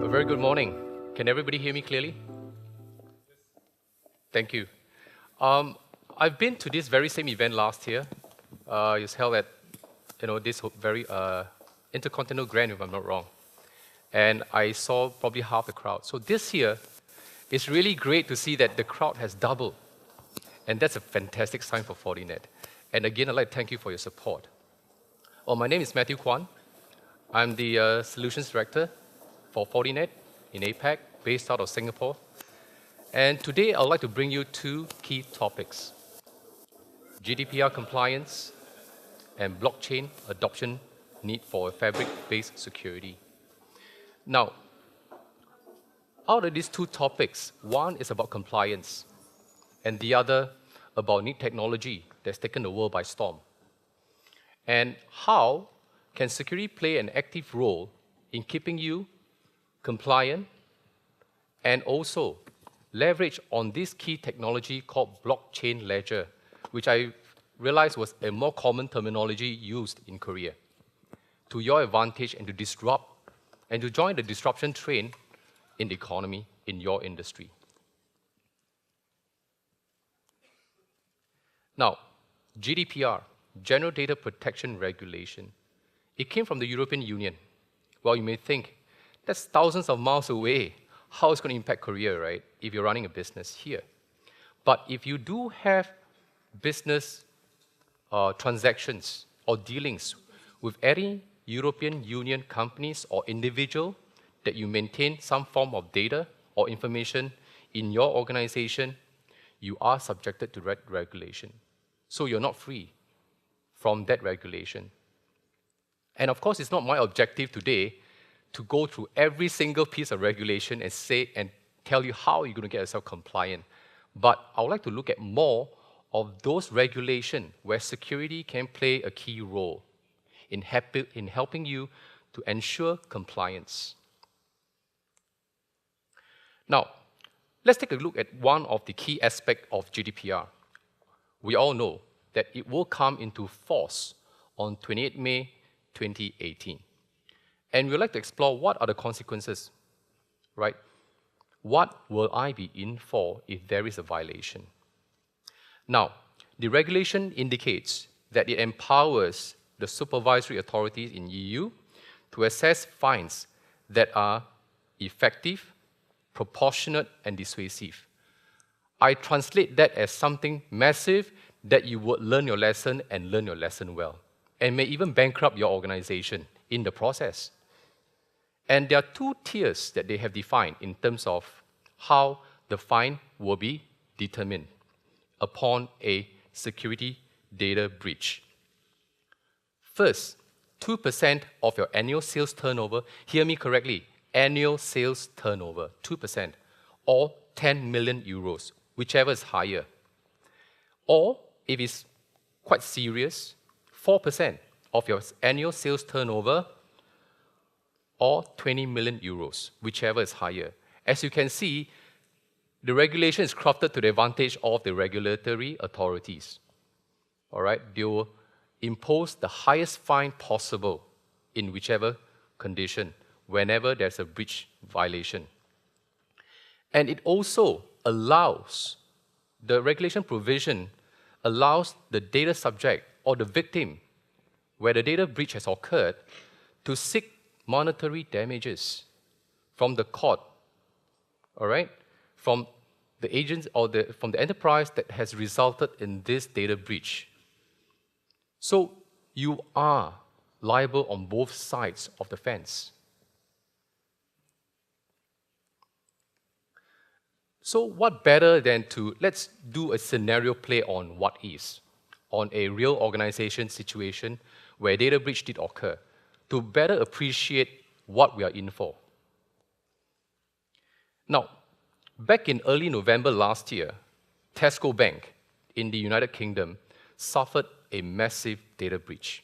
A very good morning. Can everybody hear me clearly? Thank you. I've been to this very same event last year. It was held at this very Intercontinental Grand, if I'm not wrong. And I saw probably half the crowd. So this year, it's really great to see that the crowd has doubled. And that's a fantastic sign for Fortinet. And again, I'd like to thank you for your support. Well, my name is Mattew Kwan. I'm the Solutions Director for Fortinet in APAC, based out of Singapore. And today, I'd like to bring you two key topics: GDPR compliance and blockchain adoption need for a fabric-based security. Now, out of these two topics, one is about compliance, and the other about new technology that's taken the world by storm. And how can security play an active role in keeping you compliant and also leverage on this key technology called blockchain ledger, which I realized was a more common terminology used in Korea, to your advantage and to disrupt and to join the disruption train in the economy in your industry. Now, GDPR, General Data Protection Regulation, it came from the European Union. Well, you may think, that's thousands of miles away. How it's going to impact Korea, right, if you're running a business here? But if you do have business transactions or dealings with any European Union companies or individual that you maintain some form of data or information in your organization, you are subjected to regulation. So you're not free from that regulation. And of course, it's not my objective today to go through every single piece of regulation and say and tell you how you're going to get yourself compliant. But I would like to look at more of those regulations where security can play a key role in helping you to ensure compliance. Now, let's take a look at one of the key aspects of GDPR. We all know that it will come into force on 28 May 2018. And we'd like to explore what are the consequences, right? What will I be in for if there is a violation? Now, the regulation indicates that it empowers the supervisory authorities in EU to assess fines that are effective, proportionate, and dissuasive. I translate that as something massive that you would learn your lesson and learn your lesson well, and may even bankrupt your organization in the process. And there are two tiers that they have defined in terms of how the fine will be determined upon a security data breach. First, 2% of your annual sales turnover, hear me correctly, annual sales turnover, 2%, or 10 million euros, whichever is higher. Or, if it's quite serious, 4% of your annual sales turnover, or 20 million euros, whichever is higher. As you can see, the regulation is crafted to the advantage of the regulatory authorities. All right, they will impose the highest fine possible in whichever condition, whenever there's a breach violation. And it also allows, the regulation provision allows the data subject or the victim, where the data breach has occurred, to seek monetary damages from the court, all right, from the agents or from the enterprise that has resulted in this data breach. So you are liable on both sides of the fence. So what better than to, let's do a scenario play on what is, on a real organization situation where data breach did occur, to better appreciate what we are in for. Now, back in early November last year, Tesco Bank in the United Kingdom suffered a massive data breach.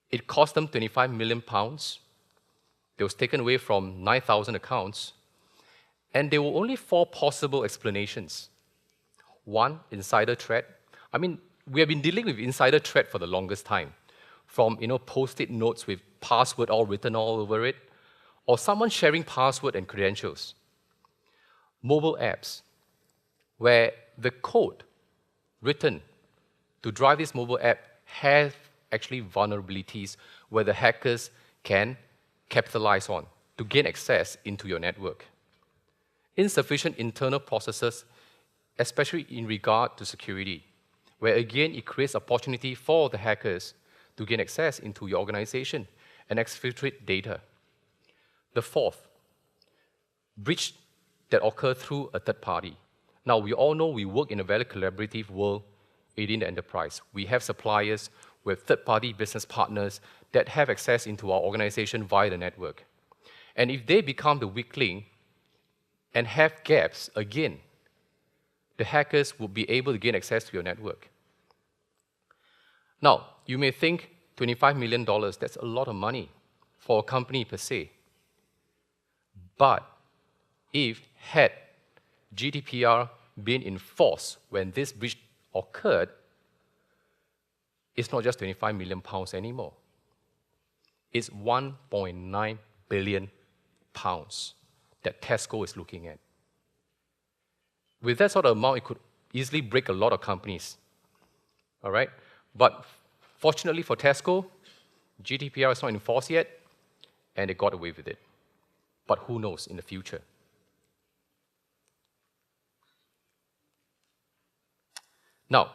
It cost them £25 million. It was taken away from 9,000 accounts. And there were only 4 possible explanations. One, insider threat. I mean, we have been dealing with insider threat for the longest time, from post-it notes with password all written all over it, or someone sharing password and credentials. Mobile apps, where the code written to drive this mobile app have actually vulnerabilities where the hackers can capitalize on to gain access into your network. Insufficient internal processes, especially in regard to security, where again it creates opportunity for the hackers to gain access into your organization and exfiltrate data. The fourth, breach that occur through a third party. Now, we all know we work in a very collaborative world within the enterprise. We have suppliers with third-party business partners that have access into our organization via the network. And if they become the weak link and have gaps, again, the hackers will be able to gain access to your network. Now, you may think $25 million, that's a lot of money for a company per se. But if had GDPR been enforced when this breach occurred, it's not just 25 million pounds anymore. It's 1.9 billion pounds that Tesco is looking at. With that sort of amount, it could easily break a lot of companies. All right? But fortunately for Tesco, GDPR is not enforced yet, and they got away with it. But who knows in the future? Now,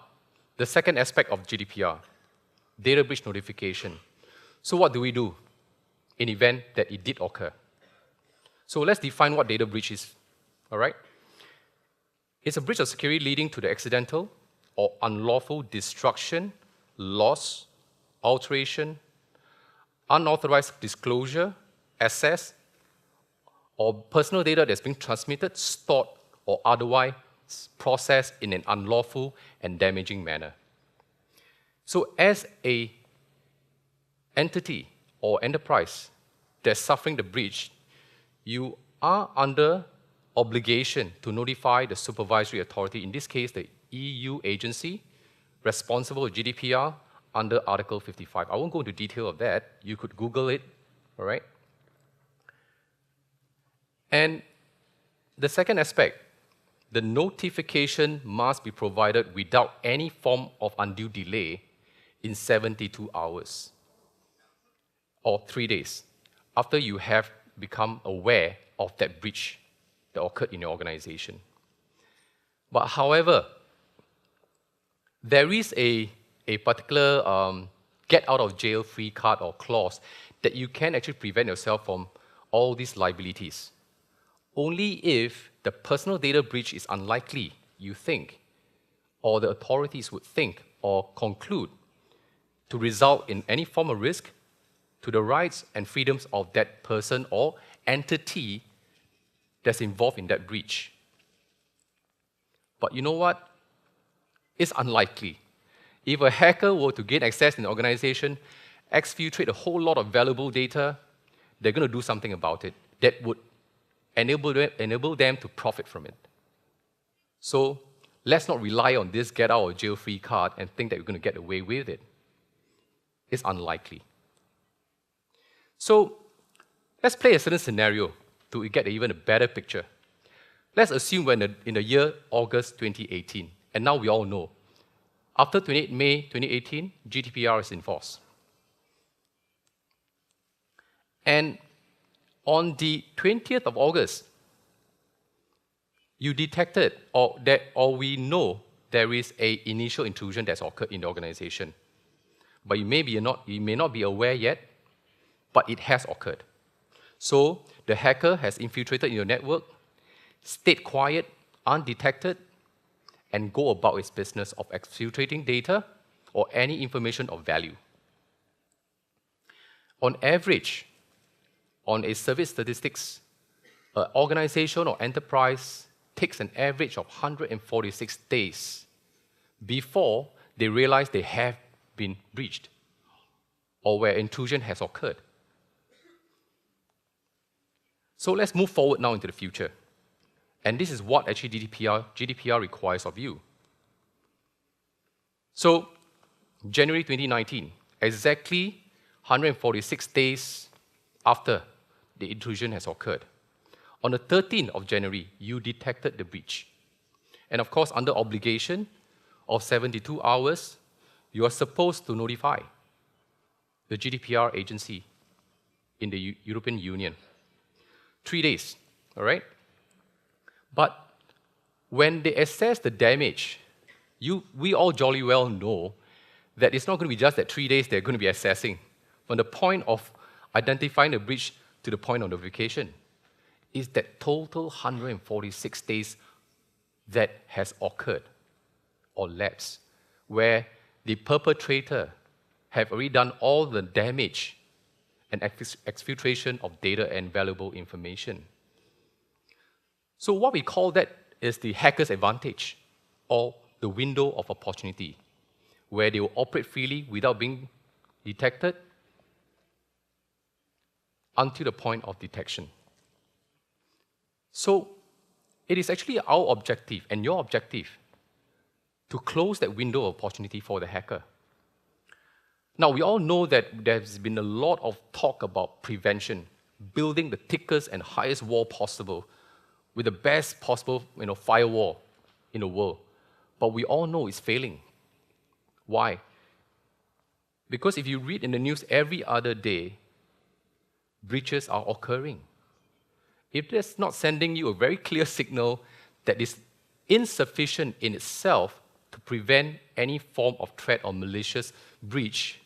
the second aspect of GDPR, data breach notification. So what do we do in event that it did occur? So let's define what data breach is, all right? It's a breach of security leading to the accidental or unlawful destruction, loss, alteration, unauthorized disclosure, access, or personal data that's been transmitted, stored, or otherwise processed in an unlawful and damaging manner. So as an entity or enterprise that's suffering the breach, you are under obligation to notify the supervisory authority, in this case, the EU agency responsible for GDPR under Article 55. I won't go into detail of that. You could Google it, all right? And the second aspect, the notification must be provided without any form of undue delay in 72 hours or 3 days after you have become aware of that breach that occurred in your organization. But however, there is a particular get-out-of-jail-free card or clause that you can actually prevent yourself from all these liabilities. Only if the personal data breach is unlikely, you think, or the authorities would think or conclude to result in any form of risk to the rights and freedoms of that person or entity that's involved in that breach. But you know what? It's unlikely. If a hacker were to gain access in the organization, exfiltrate a whole lot of valuable data, they're going to do something about it that would enable them to profit from it. So let's not rely on this get-out-of-jail-free card and think that you're going to get away with it. It's unlikely. So let's play a certain scenario to get even a better picture. Let's assume we're in the year August 2018, and now we all know. After 28 May 2018, GDPR is in force. And on the 20th of August, you detected, or we know there is an initial intrusion that's occurred in the organization. But you may not be aware yet, but it has occurred. So the hacker has infiltrated your network, stayed quiet, undetected, and go about its business of exfiltrating data or any information of value. On average, on a service statistics, an organization or enterprise takes an average of 146 days before they realize they have been breached or where intrusion has occurred. So let's move forward now into the future. And this is what actually GDPR requires of you. So, January 2019, exactly 146 days after the intrusion has occurred. On the 13th of January, you detected the breach. And of course, under obligation of 72 hours, you are supposed to notify the GDPR agency in the European Union. 3 days, all right? But when they assess the damage, we all jolly well know that it's not going to be just that 3 days they're going to be assessing. From the point of identifying the breach to the point of notification, is that total 146 days that has occurred or lapsed, where the perpetrator have already done all the damage and exfiltration of data and valuable information. So what we call that is the hacker's advantage, or the window of opportunity, where they will operate freely without being detected until the point of detection. So it is actually our objective and your objective to close that window of opportunity for the hacker. Now, we all know that there's been a lot of talk about prevention, building the thickest and highest wall possible with the best possible firewall in the world. But we all know it's failing. Why? Because if you read in the news every other day, breaches are occurring. If that's not sending you a very clear signal that is insufficient in itself to prevent any form of threat or malicious breach,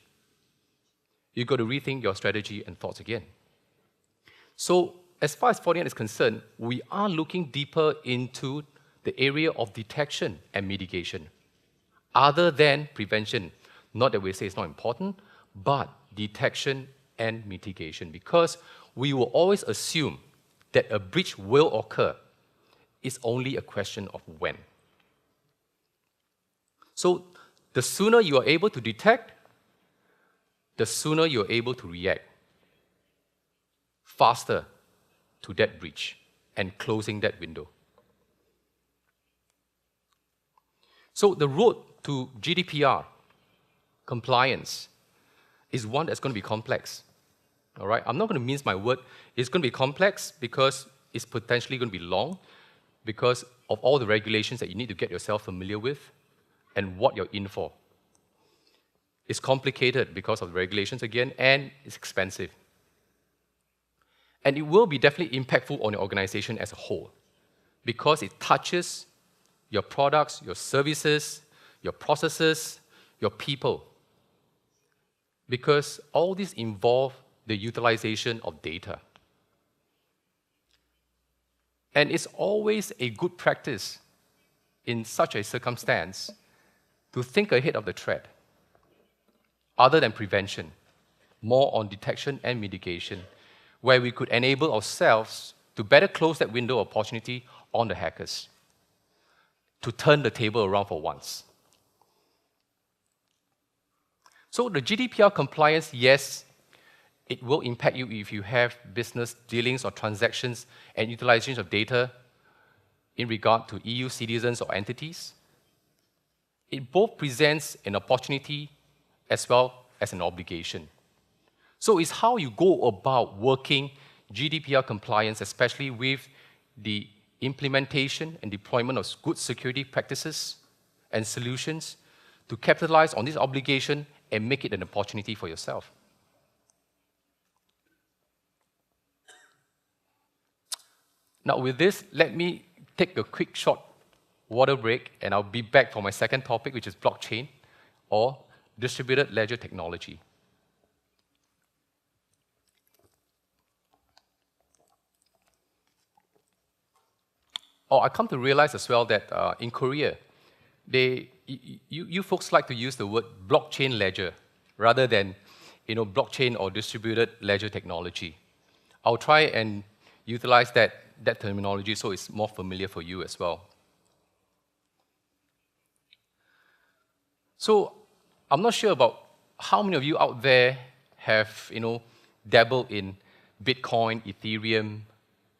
you've got to rethink your strategy and thoughts again. So, as far as Fortinet is concerned, we are looking deeper into the area of detection and mitigation, other than prevention. Not that we say it's not important, but detection and mitigation, because we will always assume that a breach will occur. It's only a question of when. So, the sooner you are able to detect, the sooner you're able to react faster to that breach and closing that window. So the road to GDPR compliance is one that's going to be complex. All right? I'm not going to mince my word. It's going to be complex because it's potentially going to be long because of all the regulations that you need to get yourself familiar with and what you're in for. It's complicated because of the regulations again, and it's expensive. And it will be definitely impactful on your organization as a whole because it touches your products, your services, your processes, your people. Because all these involve the utilization of data. And it's always a good practice in such a circumstance to think ahead of the threat, other than prevention, more on detection and mitigation, where we could enable ourselves to better close that window of opportunity on the hackers, to turn the table around for once. So the GDPR compliance, yes, it will impact you if you have business dealings or transactions and utilization of data in regard to EU citizens or entities. It both presents an opportunity as well as an obligation. So it's how you go about working GDPR compliance, especially with the implementation and deployment of good security practices and solutions to capitalize on this obligation and make it an opportunity for yourself. Now with this, let me take a quick short water break and I'll be back for my second topic, which is blockchain or distributed ledger technology. Oh, I come to realize as well that in Korea, you folks like to use the word blockchain ledger rather than blockchain or distributed ledger technology. I'll try and utilize that terminology so it's more familiar for you as well. So I'm not sure about how many of you out there have dabbled in Bitcoin, Ethereum,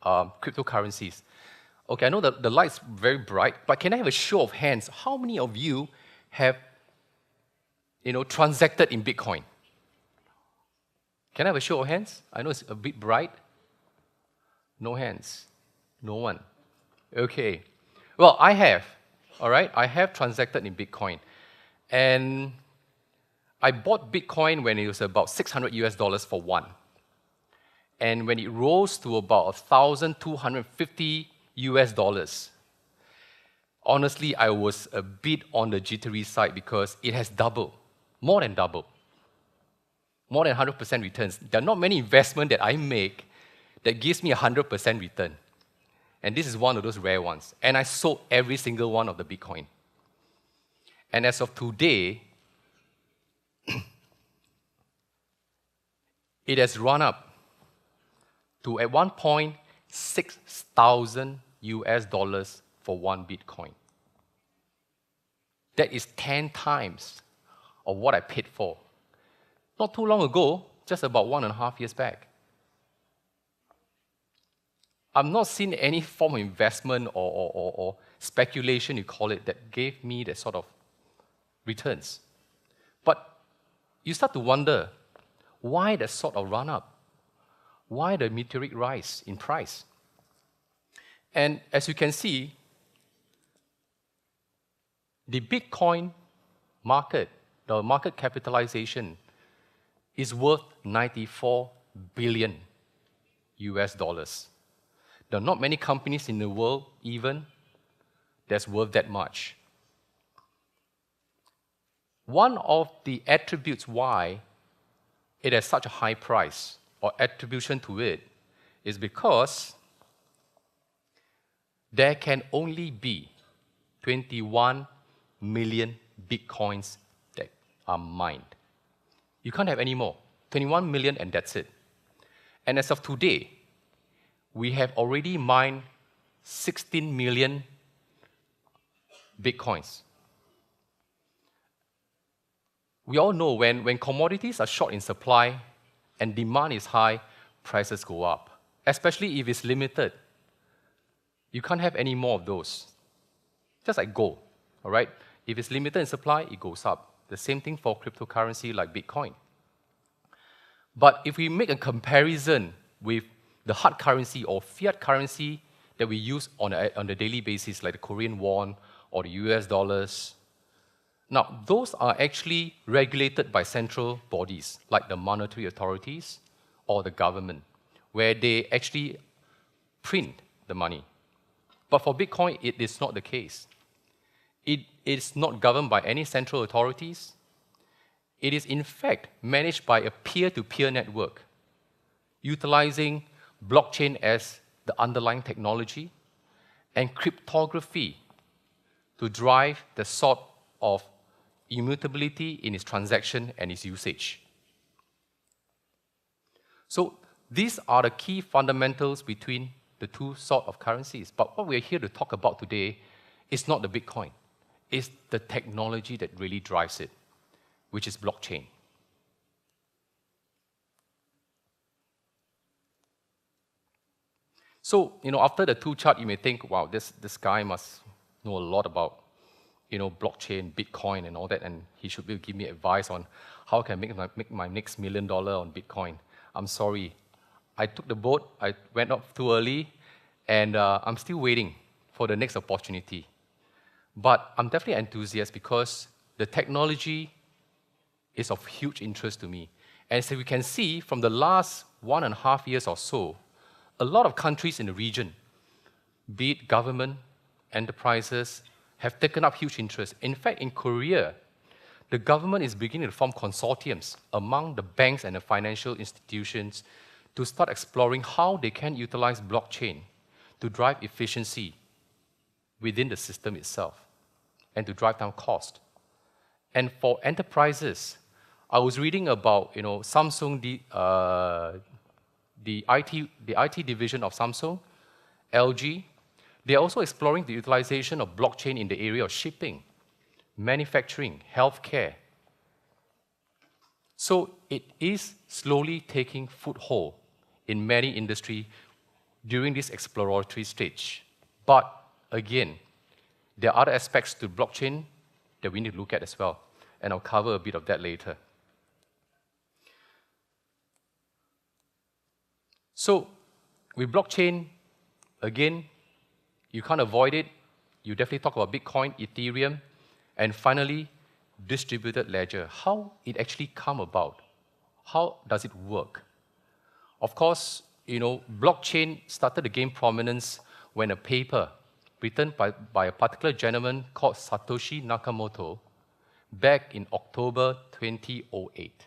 cryptocurrencies. Okay, I know that the light's very bright, but can I have a show of hands? How many of you have transacted in Bitcoin? Can I have a show of hands? I know it's a bit bright. No hands? No one? Okay. Well, I have, all right? I have transacted in Bitcoin. And I bought Bitcoin when it was about 600 US dollars for one. And when it rose to about 1,250 US dollars, honestly, I was a bit on the jittery side because it has doubled, more than doubled, more than 100% returns. There are not many investments that I make that gives me 100% return. And this is one of those rare ones. And I sold every single one of the Bitcoin. And as of today, it has run up to, at one point, 6,000 US dollars for one Bitcoin. That is 10 times of what I paid for. Not too long ago, just about 1.5 years back. I've not seen any form of investment or speculation, you call it, that gave me that sort of returns. But you start to wonder, why that sort of run up? Why the meteoric rise in price? And as you can see, the Bitcoin market, the market capitalization, is worth 94 billion US dollars. There are not many companies in the world even that's worth that much. One of the attributes why it has such a high price, or attribution to it, is because there can only be 21 million Bitcoins that are mined. You can't have any more. 21 million and that's it. And as of today, we have already mined 16 million Bitcoins. We all know when commodities are short in supply and demand is high, prices go up, especially if it's limited. You can't have any more of those. Just like gold, all right? If it's limited in supply, it goes up. The same thing for cryptocurrency like Bitcoin. But if we make a comparison with the hard currency or fiat currency that we use on a daily basis, like the Korean won or the US dollars, now, those are actually regulated by central bodies, like the monetary authorities or the government, where they actually print the money. But for Bitcoin, it is not the case. It is not governed by any central authorities. It is, in fact, managed by a peer-to-peer network, utilizing blockchain as the underlying technology and cryptography to drive the sort of immutability in its transaction and its usage. So these are the key fundamentals between the two sort of currencies. But what we're here to talk about today is not the Bitcoin. It's the technology that really drives it, which is blockchain. So, after the two charts, you may think, wow, this guy must know a lot about blockchain, Bitcoin, and all that, and he should be able to give me advice on how I can make my next $1 million on Bitcoin. I'm sorry. I took the boat, I went up too early, and I'm still waiting for the next opportunity. But I'm definitely enthusiastic because the technology is of huge interest to me. And so we can see from the last 1.5 years or so, a lot of countries in the region, be it government, enterprises, have taken up huge interest. In fact, in Korea, the government is beginning to form consortiums among the banks and the financial institutions to start exploring how they can utilize blockchain to drive efficiency within the system itself and to drive down cost. And for enterprises, I was reading about Samsung, the IT division of Samsung, LG. They are also exploring the utilization of blockchain in the area of shipping, manufacturing, healthcare. So it is slowly taking foothold in many industries during this exploratory stage. But again, there are other aspects to blockchain that we need to look at as well, and I'll cover a bit of that later. So with blockchain, Again, you can't avoid it. You definitely talk about Bitcoin, Ethereum, and finally, distributed ledger. How it actually come about? How does it work? Of course, blockchain started to gain prominence when a paper written by a particular gentleman called Satoshi Nakamoto back in October 2008.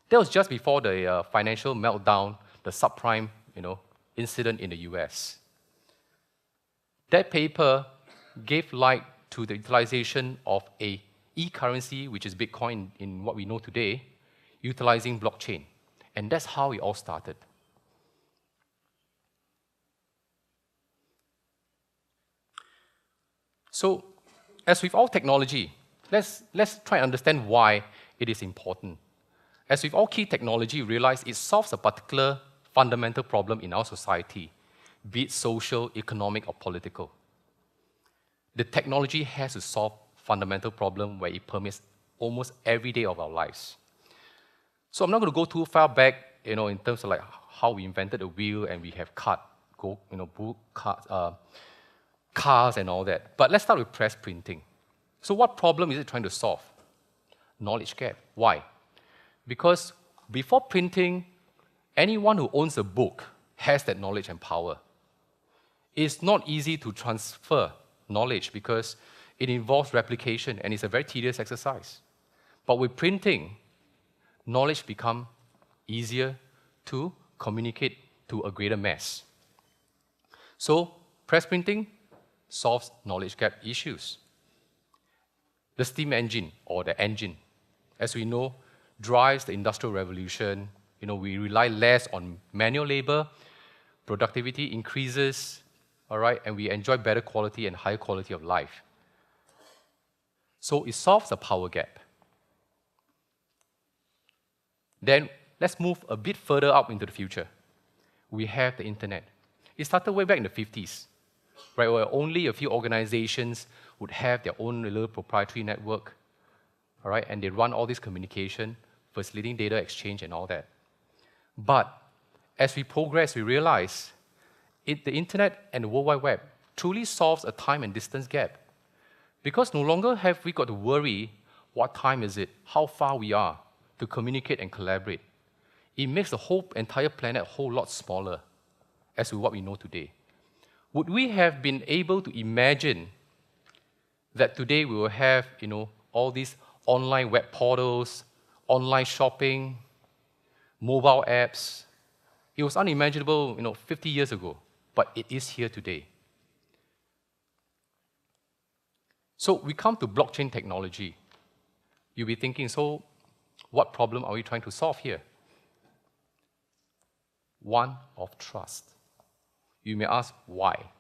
That was just before the financial meltdown, the subprime, incident in the US. That paper gave light to the utilization of a e-currency, which is Bitcoin in what we know today, utilizing blockchain. And that's how it all started. So, as with all technology, let's try and understand why it is important. As with all key technology, we realize it solves a particular fundamental problem in our society, be it social, economic, or political. The technology has to solve fundamental problem where it permeates almost every day of our lives. So I'm not going to go too far back, in terms of like how we invented the wheel and we have cars and all that. But let's start with press printing. So what problem is it trying to solve? Knowledge gap. Why? Because before printing, anyone who owns a book has that knowledge and power. It's not easy to transfer knowledge because it involves replication and it's a very tedious exercise. But with printing, knowledge becomes easier to communicate to a greater mass. So press printing solves knowledge gap issues. The steam engine, or the engine, as we know, drives the Industrial Revolution. We rely less on manual labor, productivity increases, all right, and we enjoy better quality and higher quality of life. So it solves the power gap. Then let's move a bit further up into the future. We have the internet. It started way back in the 50s, right, where only a few organizations would have their own little proprietary network, all right, and they run all this communication, facilitating data exchange and all that. But as we progress, we realize the internet and the World Wide Web truly solves a time and distance gap. Because no longer have we got to worry what time is it, how far we are to communicate and collaborate. It makes the whole entire planet a whole lot smaller as with what we know today. Would we have been able to imagine that today we will have, all these online web portals, online shopping, mobile apps? It was unimaginable, 50 years ago, but it is here today. So we come to blockchain technology. You'll be thinking, so what problem are we trying to solve here? One of trust. You may ask, why?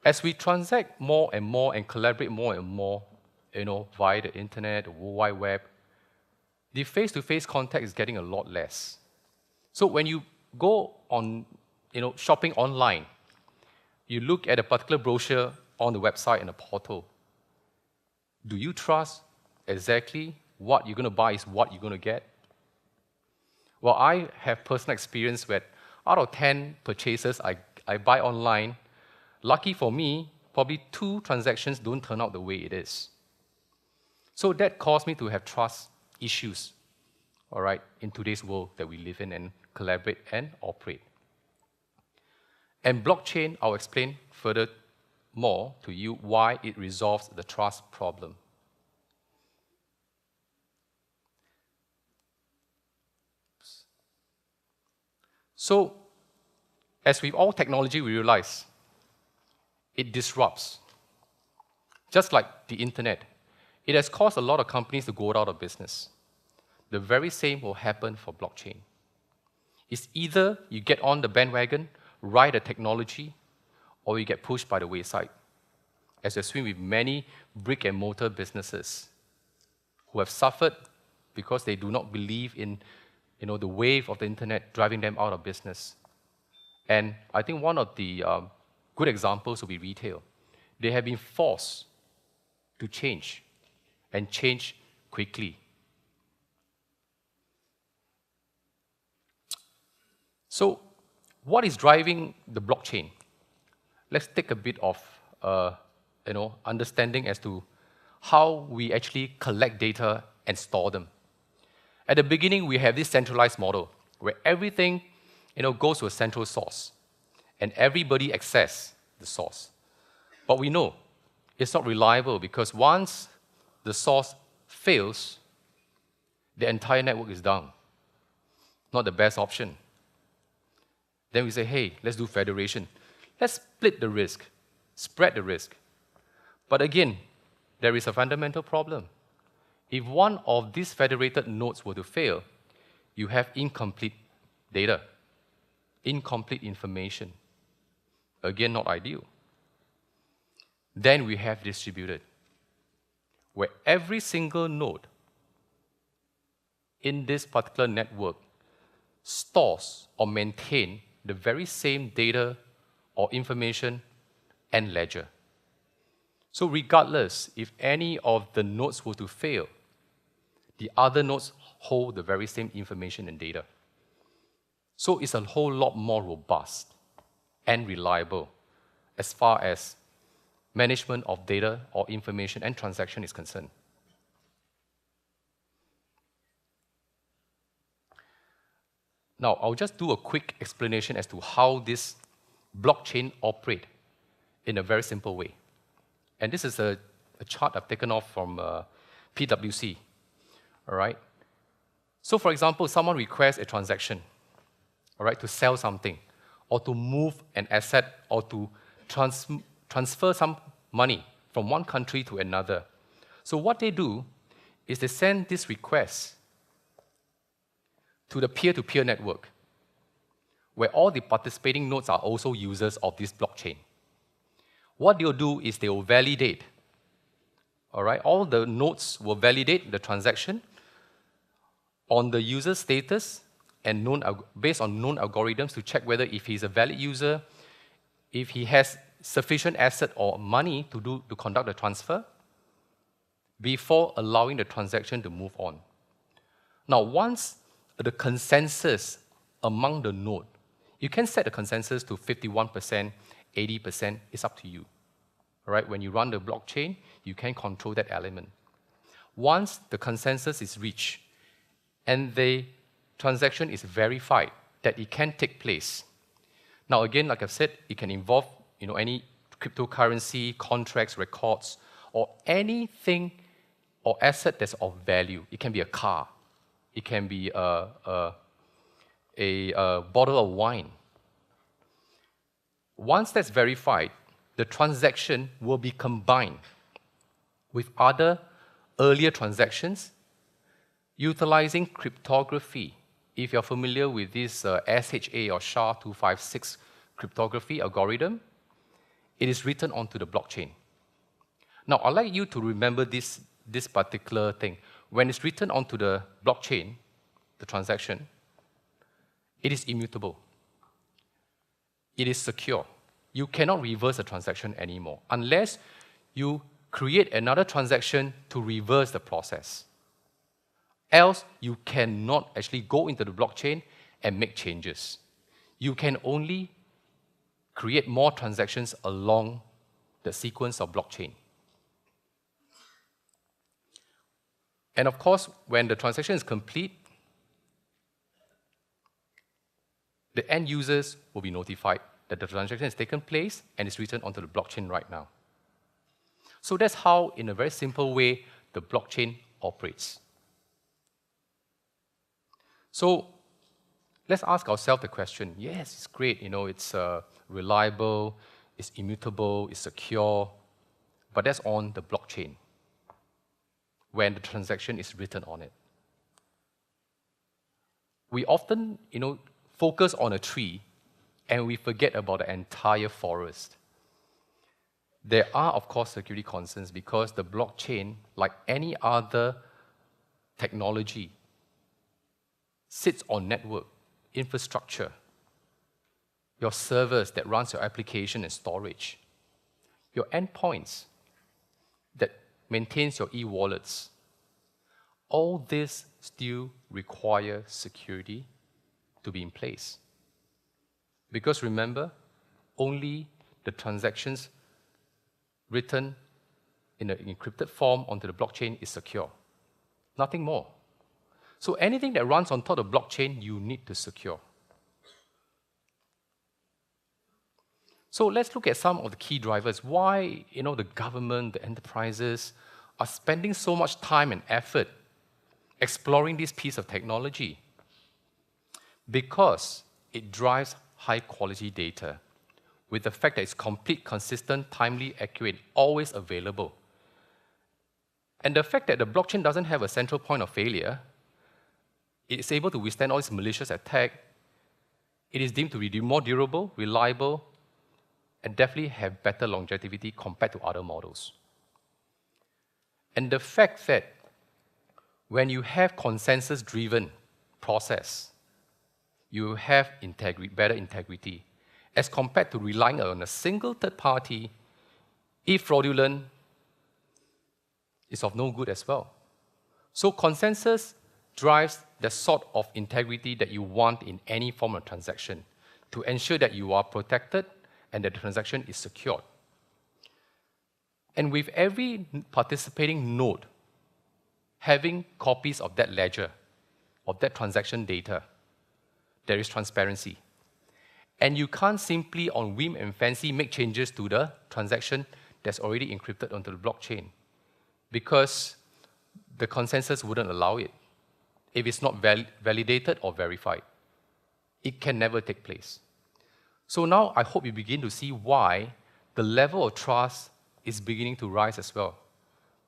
As we transact more and more and collaborate more and more, via the internet, the World Wide Web, the face-to-face contact is getting a lot less. So when you go on, shopping online, you look at a particular brochure on the website and a portal. Do you trust exactly what you're going to buy is what you're going to get? Well, I have personal experience where out of 10 purchases I buy online, lucky for me, probably 2 transactions don't turn out the way it is. So that caused me to have trust issues, all right, in today's world that we live in and collaborate and operate. And blockchain, I'll explain further more to you why it resolves the trust problem. So, as with all technology, we realize it disrupts. Just like the internet, it has caused a lot of companies to go out of business. The very same will happen for blockchain. It's either you get on the bandwagon, ride the technology, or you get pushed by the wayside. As we've seen with many brick and mortar businesses who have suffered because they do not believe in the wave of the internet driving them out of business. And I think one of the good examples will be retail. They have been forced to change and change quickly. So what is driving the blockchain? Let's take a bit of understanding as to how we actually collect data and store them. At the beginning, we have this centralized model where everything goes to a central source and everybody access the source. But we know it's not reliable because once the source fails, the entire network is down. Not the best option. Then we say, hey, let's do federation. Let's split the risk, spread the risk. But again, there is a fundamental problem. If one of these federated nodes were to fail, you have incomplete data, incomplete information. Again, not ideal. Then we have distributed, where every single node in this particular network stores or maintains the very same data or information and ledger. So regardless if any of the nodes were to fail, the other nodes hold the very same information and data. So it's a whole lot more robust and reliable as far as management of data or information and transaction is concerned. Now, I'll just do a quick explanation as to how this blockchain operates in a very simple way. And this is a chart I've taken off from PwC. All right? So, for example, someone requests a transaction, all right, to sell something, or to move an asset, or to transfer some money from one country to another. So what they do is they send this request to the peer-to-peer network, where all the participating nodes are also users of this blockchain. What they'll do is they will validate, all right? All the nodes will validate the transaction on the user status and based on known algorithms to check whether if he's a valid user, if he has sufficient asset or money to conduct the transfer, before allowing the transaction to move on. Now, once the consensus among the node, you can set the consensus to 51%, 80%, it's up to you. All right? When you run the blockchain, you can control that element. Once the consensus is reached and the transaction is verified that it can take place. Now again, like I've said, it can involve any cryptocurrency, contracts, records, or anything or asset that's of value. It can be a car. It can be a bottle of wine. Once that's verified, the transaction will be combined with other earlier transactions utilizing cryptography. If you're familiar with this SHA or SHA-256 cryptography algorithm, it is written onto the blockchain. Now, I'd like you to remember this particular thing. When it's written onto the blockchain, the transaction, it is immutable. It is secure. You cannot reverse a transaction anymore unless you create another transaction to reverse the process. Else, you cannot actually go into the blockchain and make changes. You can only create more transactions along the sequence of blockchain. And of course, when the transaction is complete, the end users will be notified that the transaction has taken place and is written onto the blockchain right now. So that's how, in a very simple way, the blockchain operates. So let's ask ourselves the question, yes, it's great, it's reliable, it's immutable, it's secure, but that's on the blockchain when the transaction is written on it. We often, focus on a tree and we forget about the entire forest. There are, of course, security concerns because the blockchain, like any other technology, sits on network, infrastructure, your servers that runs your application and storage, your endpoints that maintains your e-wallets. All this still require security to be in place. Because remember, only the transactions written in an encrypted form onto the blockchain is secure. Nothing more. So anything that runs on top of the blockchain, you need to secure. So let's look at some of the key drivers. Why the government, the enterprises are spending so much time and effort exploring this piece of technology? Because it drives high-quality data with the fact that it's complete, consistent, timely, accurate, always available. And the fact that the blockchain doesn't have a central point of failure, it's able to withstand all this malicious attack, it is deemed to be more durable, reliable, and definitely have better longevity compared to other models. And the fact that when you have consensus-driven process, you have better integrity, as compared to relying on a single third party, if fraudulent, is of no good as well. So consensus drives the sort of integrity that you want in any form of transaction to ensure that you are protected and that the transaction is secured. And with every participating node having copies of that ledger, of that transaction data, there is transparency. And you can't simply, on whim and fancy, make changes to the transaction that's already encrypted onto the blockchain, because the consensus wouldn't allow it if it's not validated or verified. It can never take place. So now I hope you begin to see why the level of trust is beginning to rise as well.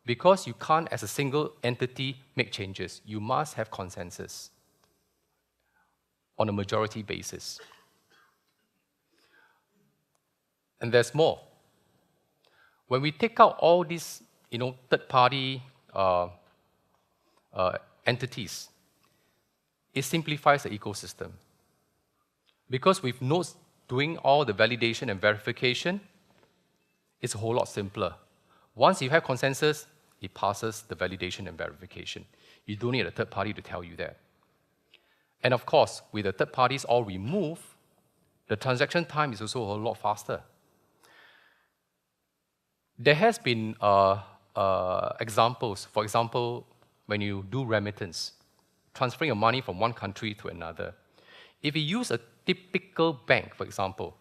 Because you can't, as a single entity, make changes. You must have consensus on a majority basis. And there's more. When we take out all these third-party entities, it simplifies the ecosystem. Because with nodes doing all the validation and verification, it's a whole lot simpler. Once you have consensus, it passes the validation and verification. You don't need a third party to tell you that. And of course, with the third parties all removed, the transaction time is also a whole lot faster. There has been examples. For example, when you do remittance, transferring your money from one country to another. If you use a typical bank, for example,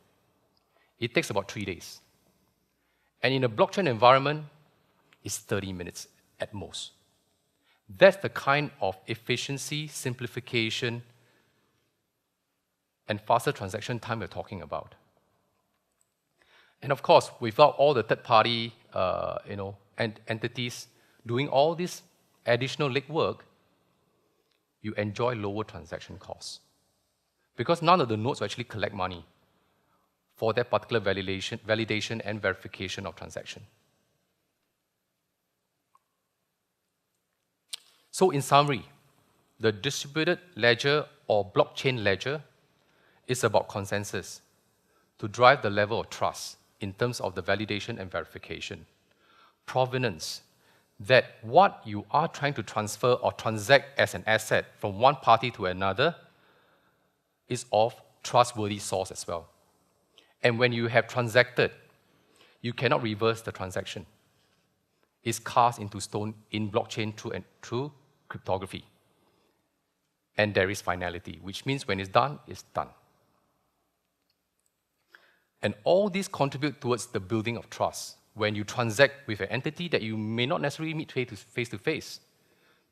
it takes about 3 days. And in a blockchain environment, it's 30 minutes at most. That's the kind of efficiency, simplification, and faster transaction time we're talking about. And of course, without all the third-party entities doing all this additional legwork, you enjoy lower transaction costs. Because none of the nodes will actually collect money for that particular validation and verification of transaction. So in summary, the distributed ledger or blockchain ledger is about consensus to drive the level of trust in terms of the validation and verification. Provenance, that what you are trying to transfer or transact as an asset from one party to another is of trustworthy source as well. And when you have transacted, you cannot reverse the transaction. It's cast into stone in blockchain through cryptography. And there is finality, which means when it's done, it's done. And all these contribute towards the building of trust when you transact with an entity that you may not necessarily meet face-to-face,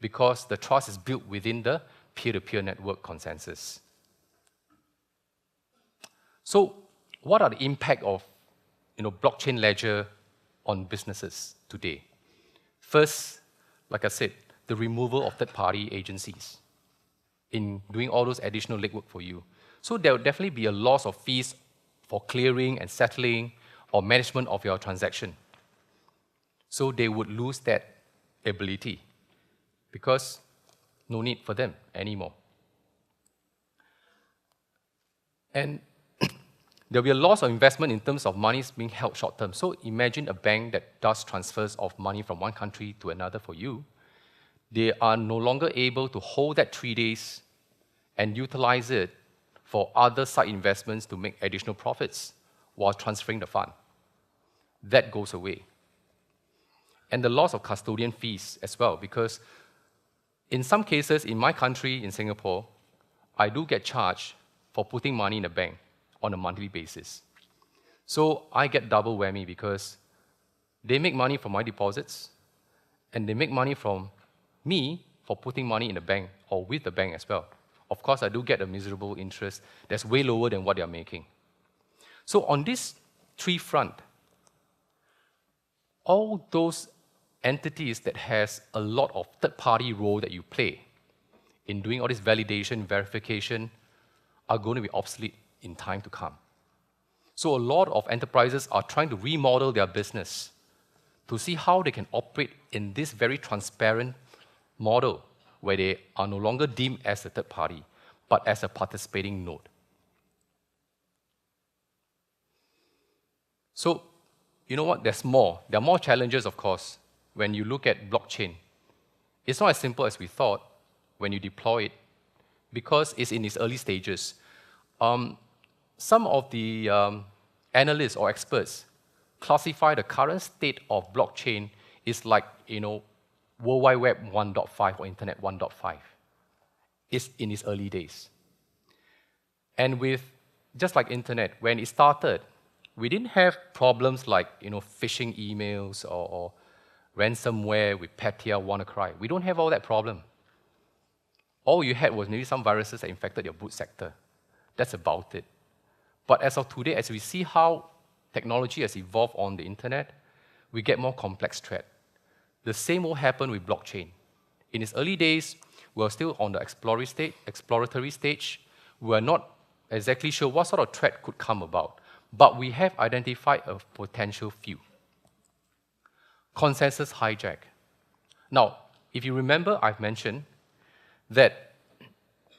because the trust is built within the peer-to-peer network consensus. So what are the impact of blockchain ledger on businesses today? First, like I said, the removal of third-party agencies in doing all those additional legwork for you. So there will definitely be a loss of fees for clearing and settling or management of your transaction. So they would lose that ability because no need for them anymore. And there'll be a loss of investment in terms of money being held short-term. So imagine a bank that does transfers of money from one country to another for you. They are no longer able to hold that 3 days and utilize it for other side investments to make additional profits while transferring the fund. That goes away. And the loss of custodian fees as well, because in some cases, in my country, in Singapore, I do get charged for putting money in the bank on a monthly basis. So I get double whammy because they make money from my deposits, and they make money from me for putting money in the bank or with the bank as well. Of course, I do get a miserable interest that's way lower than what they're making. So on this three front, all those entities that has a lot of third-party role that you play in doing all this validation, verification, are going to be obsolete in time to come. So a lot of enterprises are trying to remodel their business to see how they can operate in this very transparent model where they are no longer deemed as a third party, but as a participating node. So, you know what? There's more. There are more challenges, of course, when you look at blockchain. It's not as simple as we thought when you deploy it, because it's in its early stages. Some of the analysts or experts classify the current state of blockchain is like, World Wide Web 1.5 or Internet 1.5. It's in its early days. And with, just like Internet, when it started, we didn't have problems like, phishing emails or ransomware with Petya, WannaCry. We don't have all that problem. All you had was maybe some viruses that infected your boot sector. That's about it. But as of today, as we see how technology has evolved on the Internet, we get more complex threat. The same will happen with blockchain. In its early days, we were still on the exploratory stage. We were not exactly sure what sort of threat could come about, but we have identified a potential few. Consensus hijack. Now, if you remember, I've mentioned that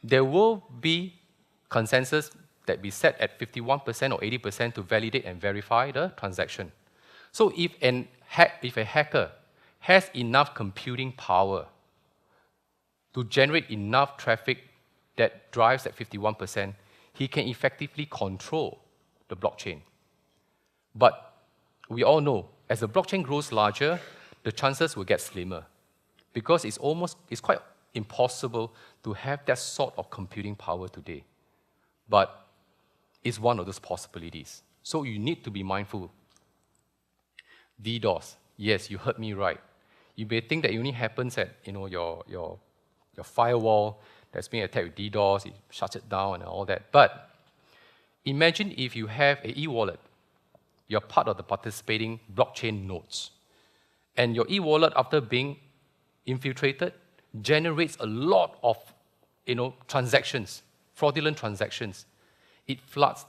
there will be consensus that be set at 51% or 80% to validate and verify the transaction. So if a hacker has enough computing power to generate enough traffic that drives that 51%, he can effectively control the blockchain. But we all know, as the blockchain grows larger, the chances will get slimmer, because it's quite impossible to have that sort of computing power today. But it's one of those possibilities. So you need to be mindful. DDoS. Yes, you heard me right. You may think that it only happens at your firewall that's being attacked with DDoS, it shuts it down and all that. But imagine if you have an e-wallet. You're part of the participating blockchain nodes. And your e-wallet, after being infiltrated, generates a lot of transactions, fraudulent transactions. It floods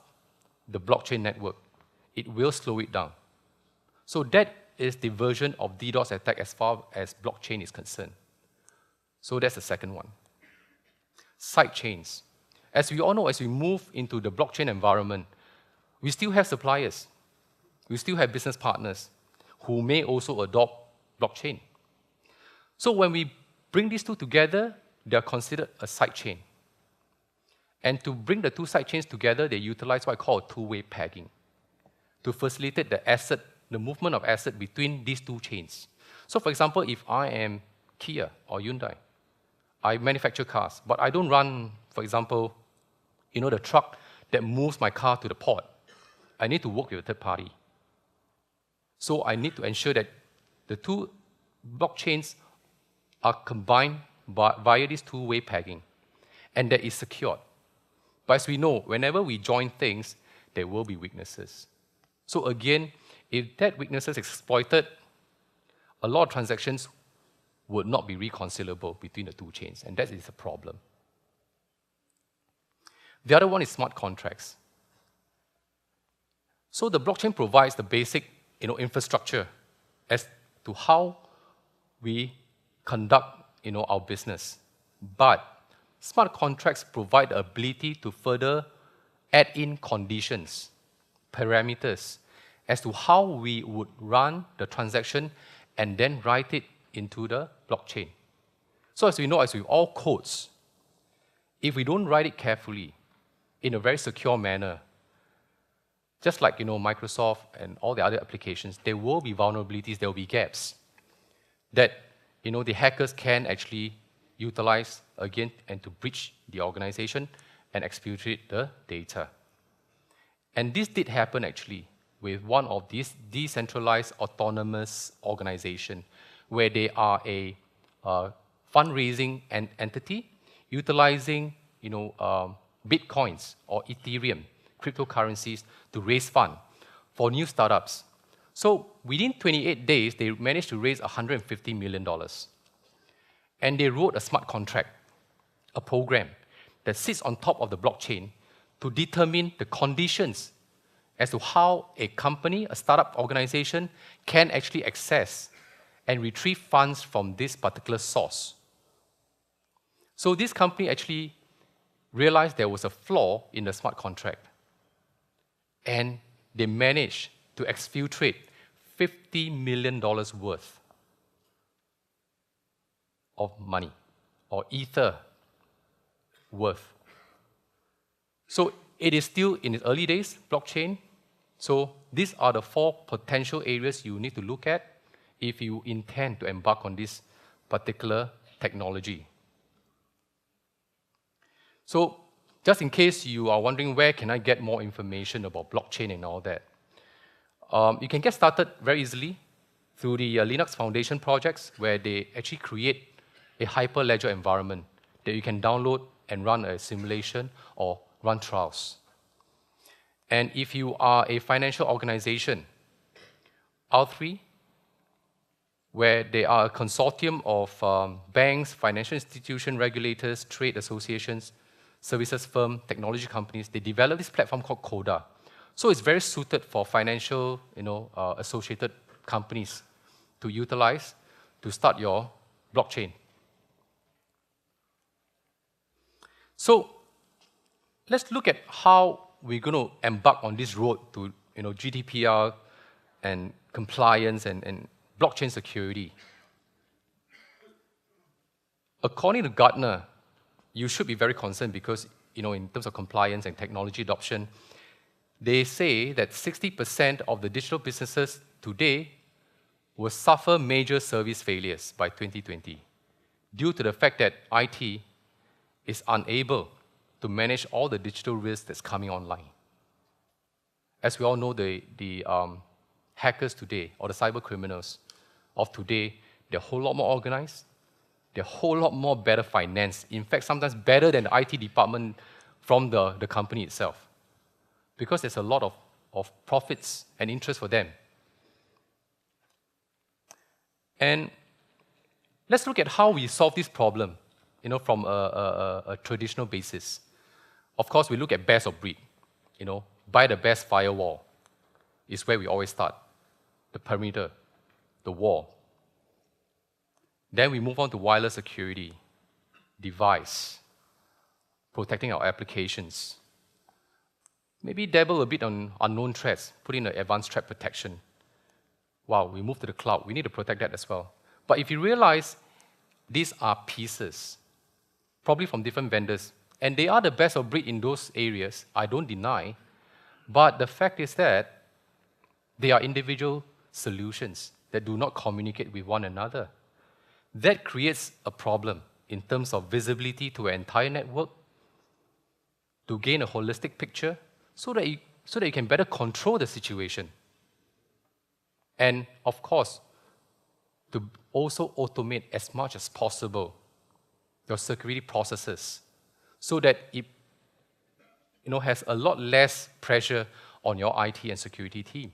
the blockchain network. It will slow it down. So that is the version of DDoS attack as far as blockchain is concerned. So that's the second one. Side chains. As we all know, as we move into the blockchain environment, we still have suppliers. We still have business partners who may also adopt blockchain. So when we bring these two together, they are considered a side chain. And to bring the two side chains together, they utilize what I call two-way pegging to facilitate the movement of asset between these two chains. So for example, if I am Kia or Hyundai, I manufacture cars, but I don't run, for example, the truck that moves my car to the port. I need to work with a third party. So I need to ensure that the two blockchains are combined via this two-way pegging, and that is secured. But as we know, whenever we join things, there will be weaknesses. So again, if that weakness is exploited, a lot of transactions would not be reconcilable between the two chains, and that is a problem. The other one is smart contracts. So the blockchain provides the basic infrastructure as to how we conduct our business. But smart contracts provide the ability to further add in conditions, parameters, as to how we would run the transaction and then write it into the blockchain. So as we know, as with all codes, if we don't write it carefully, in a very secure manner. Just like Microsoft and all the other applications, there will be vulnerabilities, there will be gaps that the hackers can actually utilize again and to breach the organization and exfiltrate the data. And this did happen actually with one of these decentralized autonomous organizations where they are a fundraising entity utilizing Bitcoins or Ethereum cryptocurrencies to raise funds for new startups. So within 28 days, they managed to raise $150 million. And they wrote a smart contract, a program that sits on top of the blockchain to determine the conditions as to how a company, a startup organization, can actually access and retrieve funds from this particular source. So this company actually realized there was a flaw in the smart contract. And they managed to exfiltrate $50 million worth of money, or ether worth. So it is still in its early days, blockchain. So these are the 4 potential areas you need to look at if you intend to embark on this particular technology. So just in case you are wondering where can I get more information about blockchain and all that, you can get started very easily through the Linux Foundation projects, where they actually create a hyper-ledger environment that you can download and run a simulation or run trials. And if you are a financial organization, R3, where they are a consortium of banks, financial institutions, regulators, trade associations, services firms, technology companies, they developed this platform called CODA. So it's very suited for financial, associated companies to utilize to start your blockchain. So let's look at how we're going to embark on this road to GDPR and compliance and blockchain security. According to Gartner, you should be very concerned because, in terms of compliance and technology adoption, they say that 60% of the digital businesses today will suffer major service failures by 2020 due to the fact that IT is unable to manage all the digital risk that's coming online. As we all know, the hackers today, or the cyber criminals of today, they're a whole lot more organized, they're a whole lot more better financed, in fact, sometimes better than the IT department from the company itself, because there's a lot of profits and interest for them. And let's look at how we solve this problem, from a traditional basis. Of course, we look at best of breed. Buy the best firewall is where we always start. The perimeter, the wall. Then we move on to wireless security, device, protecting our applications. Maybe dabble a bit on unknown threats, put in an advanced threat protection. Wow, we move to the cloud. We need to protect that as well. But if you realize these are pieces, probably from different vendors, and they are the best of breed in those areas, I don't deny, but the fact is that they are individual solutions that do not communicate with one another. That creates a problem in terms of visibility to an entire network, to gain a holistic picture, so that you can better control the situation. And of course, to also automate as much as possible your security processes, so that it has a lot less pressure on your IT and security team.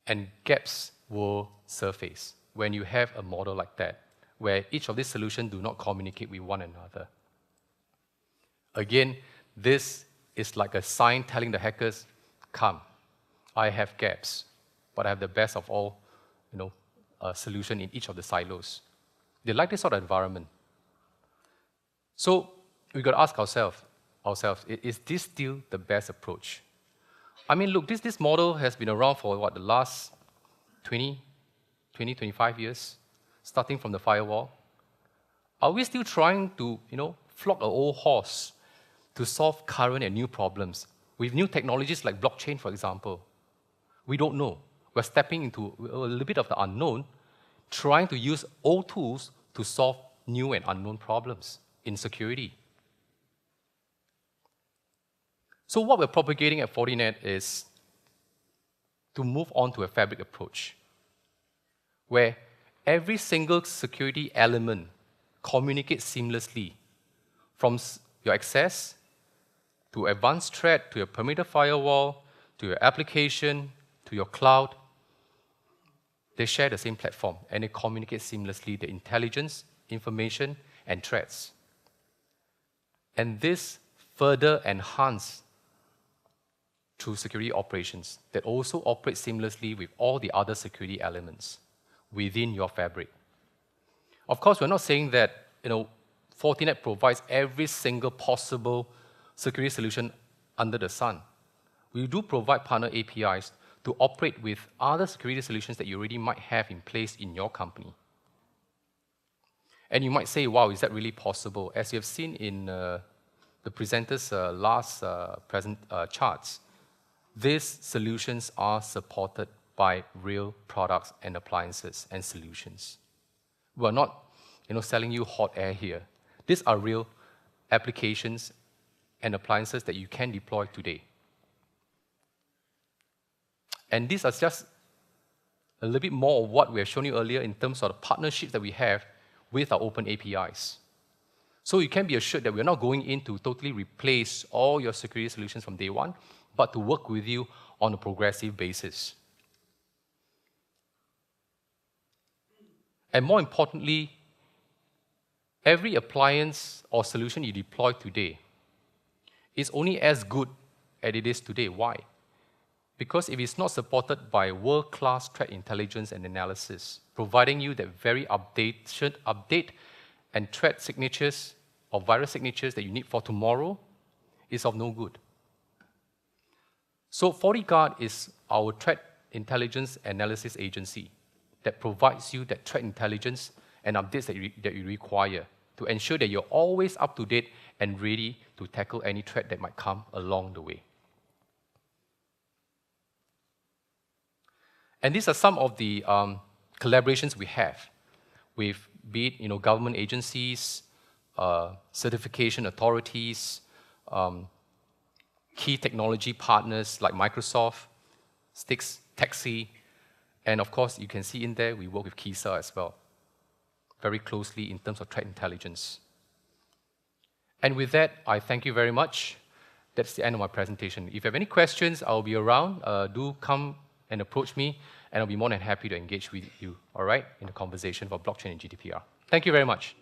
And gaps will surface when you have a model like that, where each of these solutions do not communicate with one another. Again, this is like a sign telling the hackers, come, I have gaps, but I have the best of all solution in each of the silos. They like this sort of environment. So we've got to ask ourselves, is this still the best approach? I mean, look, this model has been around for the last 25 years, starting from the firewall. Are we still trying to, flog an old horse to solve current and new problems. With new technologies like blockchain, for example, we don't know. We're stepping into a little bit of the unknown, trying to use old tools to solve new and unknown problems in security. So what we're propagating at Fortinet is to move on to a fabric approach, where every single security element communicates seamlessly, from your access to advanced threat, to your perimeter firewall, to your application, to your cloud. They share the same platform, and they communicate seamlessly the intelligence, information, and threats. And this further enhanced through security operations that also operate seamlessly with all the other security elements within your fabric. Of course, we're not saying that Fortinet provides every single possible security solution under the sun. We do provide partner APIs to operate with other security solutions that you already might have in place in your company. And you might say, wow, is that really possible? As you have seen in the presenter's last charts, these solutions are supported by real products and appliances and solutions. We're not selling you hot air here. These are real applications and appliances that you can deploy today. And these are just a little bit more of what we have shown you earlier in terms of the partnerships that we have with our open APIs. So you can be assured that we're not going in to totally replace all your security solutions from day one, but to work with you on a progressive basis. And more importantly, every appliance or solution you deploy today is only as good as it is today. Why? Because if it's not supported by world-class threat intelligence and analysis, providing you that very update and threat signatures or virus signatures that you need for tomorrow, is of no good. So FortiGuard is our threat intelligence analysis agency that provides you that threat intelligence and updates that you require to ensure that you're always up to date and ready to tackle any threat that might come along the way. And these are some of the collaborations we have with, be it government agencies, certification authorities, key technology partners like Microsoft, Styx, Taxi, and of course, you can see in there, we work with KISA as well, very closely in terms of threat intelligence. And with that, I thank you very much. That's the end of my presentation. If you have any questions, I'll be around. Do come and approach me, and I'll be more than happy to engage with you, all right, in the conversation for blockchain and GDPR. Thank you very much.